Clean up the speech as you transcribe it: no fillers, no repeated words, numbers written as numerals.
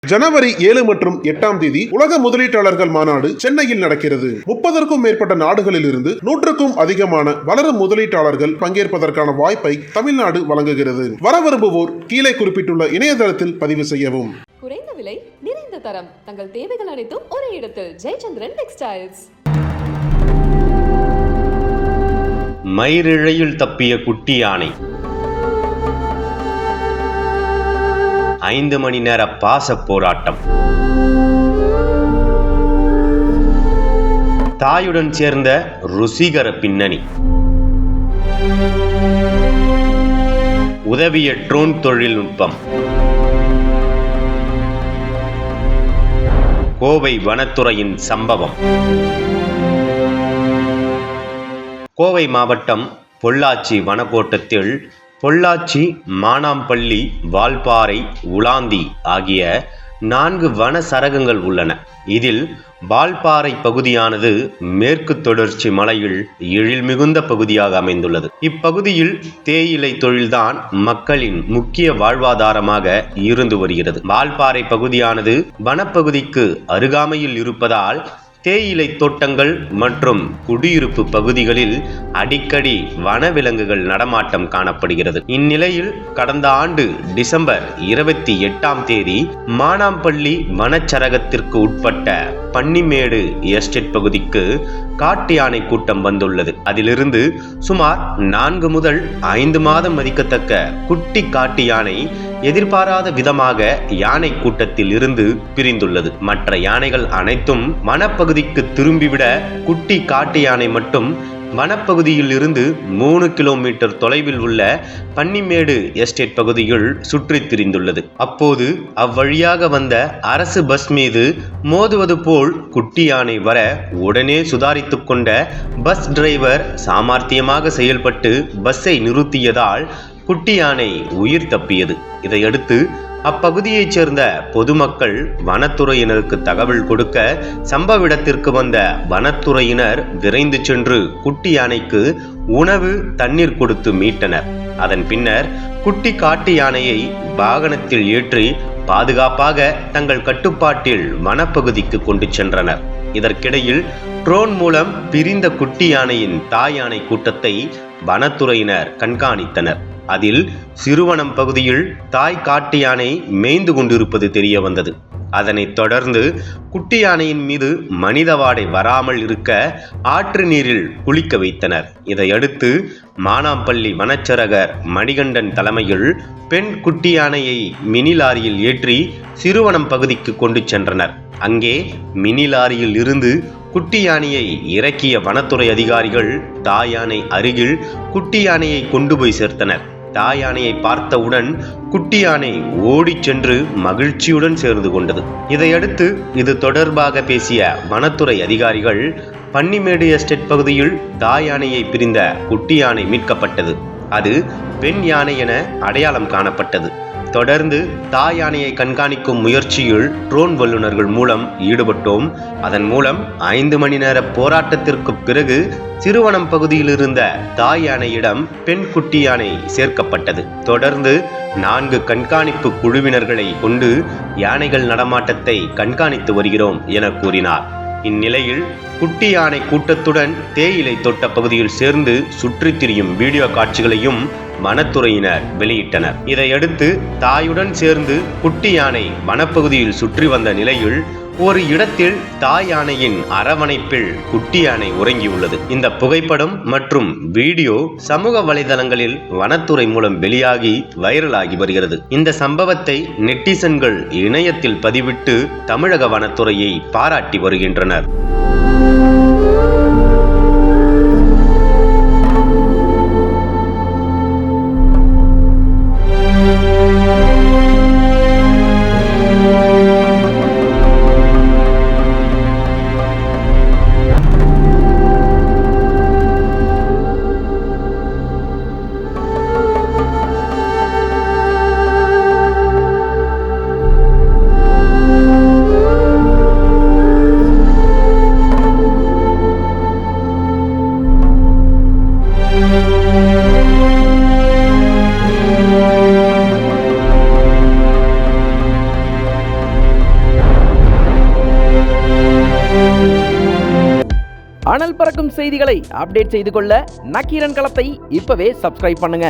ஜனவரி 7 மற்றும் 8ஆம் தேதி உலக முதலீட்டாளர்கள் மாநாடு சென்னையில் நடக்கிறது. 30க்கும் மேற்பட்ட நாடுகளில் இருந்து 100க்கும் அதிகமான வளரும் முதலீட்டாளர்கள் பங்கேற்பதற்கான வாய்ப்பை தமிழ்நாடு வழங்குகிறது. வர விரும்புவோர் கீழே குறிப்பிட்டுள்ள இணையதளத்தில் பதிவு செய்யவும். குறைந்த விலை, நிறைந்த தரம், தங்கள் தேவைகள் அனைத்தும் ஒரே இடத்தில். ஜெயச்சந்திரன் டெக்ஸ்டைல்ஸ். மயிரிழையில் தப்பிய குட்டி யானை. 5 மணி நேர பாச போராட்டம். தாயுடன் சேர்ந்த ருசிகர பின்னணி. உதவிய ட்ரோன் தொழில்நுட்பம். கோவை வனத்துறையின் சம்பவம். கோவை மாவட்டம் பொள்ளாச்சி வனக்கோட்டத்தில் பொள்ளாச்சி, மானாம்பள்ளி, வால்பாறை, உலாந்தி ஆகிய 4 வன சரகங்கள் உள்ளன. இதில் வால்பாறை பகுதியானது மேற்கு தொடர்ச்சி மலையில் எழில் மிகுந்த பகுதியாக அமைந்துள்ளது. இப்பகுதியில் தேயிலை தொழில்தான் மக்களின் முக்கிய வாழ்வாதாரமாக இருந்து வருகிறது. வால்பாறை பகுதியானது வனப்பகுதிக்கு அருகாமையில் இருப்பதால் தேயிலை தோட்டங்கள் மற்றும் குடியிருப்பு பகுதிகளில் அடிக்கடி வனவிலங்குகள் நடமாட்டம் காணப்படுகிறது. இந்நிலையில் கடந்த ஆண்டு டிசம்பர் 28ஆம் தேதி மானாம்பள்ளி வனச்சரகத்திற்கு உட்பட்ட பன்னிமேடு எஸ்டேட் பகுதிக்கு காட்டு யானை கூட்டம் வந்துள்ளது. அதிலிருந்து சுமார் 4 முதல் 5 மாதம் மதிக்கத்தக்க குட்டி காட்டு யானை எதிர்பாராத விதமாக யானை கூட்டத்தில் இருந்து பிரிந்துள்ளது. மற்ற யானைகள் அனைத்தும் வனப்பகுதிக்கு திரும்பிவிட குட்டி காட்டு யானை மட்டும் வனப்பகுதியில் இருந்து 3 கிலோமீட்டர் தொலைவில் உள்ள பன்னிமேடு எஸ்டேட் பகுதியில் சுற்றித் திரிந்துள்ளது. அப்போது அவ்வழியாக வந்த அரசு பஸ் மீது மோதுவது போல் குட்டி யானை வர உடனே சுதாரித்துக் கொண்ட பஸ் டிரைவர் சாமர்த்தியமாக செயல்பட்டு பஸ்ஸை நிறுத்தியதால் குட்டி யானை உயிர் தப்பியது. இதையடுத்து அப்பகுதியைச் சேர்ந்த பொதுமக்கள் வனத்துறையினருக்கு தகவல் கொடுக்க சம்பவ இடத்திற்கு வந்த வனத்துறையினர் விரைந்து சென்று குட்டி யானைக்கு உணவு, தண்ணீர் கொடுத்து மீட்டனர். அதன் பின்னர் குட்டி காட்டு யானையை வாகனத்தில் ஏற்றி பாதுகாப்பாக தங்கள் கட்டுப்பாட்டில் வனப்பகுதிக்கு கொண்டு சென்றனர். இதற்கிடையில் ட்ரோன் மூலம் பிரிந்த குட்டி யானையின் தாய் யானை கூட்டத்தை வனத்துறையினர் கண்காணித்தனர். அதில் சிறுவனம் பகுதியில் தாய் காட்டு யானை மேய்ந்து கொண்டிருப்பது தெரிய வந்தது. அதனைத் தொடர்ந்து குட்டி யானையின் மீது மனித வாடை வராமல் இருக்க ஆற்று நீரில் குளிக்க வைத்தனர். இதையடுத்து மானாம்பள்ளி வனச்சரகர் மணிகண்டன் தலைமையில் பெண் குட்டி யானையை மினி லாரியில் ஏற்றி சிறுவனம் பகுதிக்கு கொண்டு சென்றனர். அங்கே மினி லாரியில் இருந்து குட்டி யானையை இறக்கிய வனத்துறை அதிகாரிகள் தாய் யானை அருகில் குட்டி யானையை கொண்டு போய் சேர்த்தனர். தாய் யானையை பார்த்தவுடன் குட்டி யானை ஓடிச் சென்று மகிழ்ச்சியுடன் சேர்ந்து கொண்டது. இதையடுத்து இது தொடர்பாக பேசிய வனத்துறை அதிகாரிகள் பன்னிமேடு எஸ்டேட் பகுதியில் தாய் யானையை பிரிந்த குட்டி யானை மீட்கப்பட்டது. அது பெண் யானை என அடையாளம் காணப்பட்டது. தொடர்ந்து தாய் யானையை கண்காணிக்கும் முயற்சியில் ட்ரோன் வல்லுநர்கள் மூலம் ஈடுபட்டோம். அதன் மூலம் 5 மணி நேர போராட்டத்திற்கு பிறகு சிறுவனம் பகுதியில் இருந்த தாய் யானையிடம் பெண் குட்டி யானை சேர்க்கப்பட்டது. தொடர்ந்து 4 கண்காணிப்பு குழுவினர்களை கொண்டு யானைகள் நடமாட்டத்தை கண்காணித்து வருகிறோம் என கூறினார். இந்நிலையில் குட்டி யானை கூட்டத்துடன் தேயிலை தோட்ட பகுதியில் சேர்ந்து சுற்றித் திரியும் வீடியோ காட்சிகளையும் வனத்துறையினர் வெளியிட்டனர். இதையடுத்து தாயுடன் சேர்ந்து குட்டி யானை வனப்பகுதியில் சுற்றி வந்த நிலையில் ஒரு இடத்தில் தாய் யானையின் அரவணைப்பில் குட்டி யானை உறங்கியுள்ளது. இந்த புகைப்படம் மற்றும் வீடியோ சமூக வலைதளங்களில் வனத்துறை மூலம் வெளியாகி வைரலாகி வருகிறது. இந்த சம்பவத்தை நெட்டிசன்கள் இணையத்தில் பதிவிட்டு தமிழக வனத்துறையை பாராட்டி வருகின்றனர். அனல் பறக்கும் செய்திகளை அப்டேட் செய்து கொள்ள நக்கீரன் களத்தை இப்பவே சப்ஸ்கிரைப் பண்ணுங்க.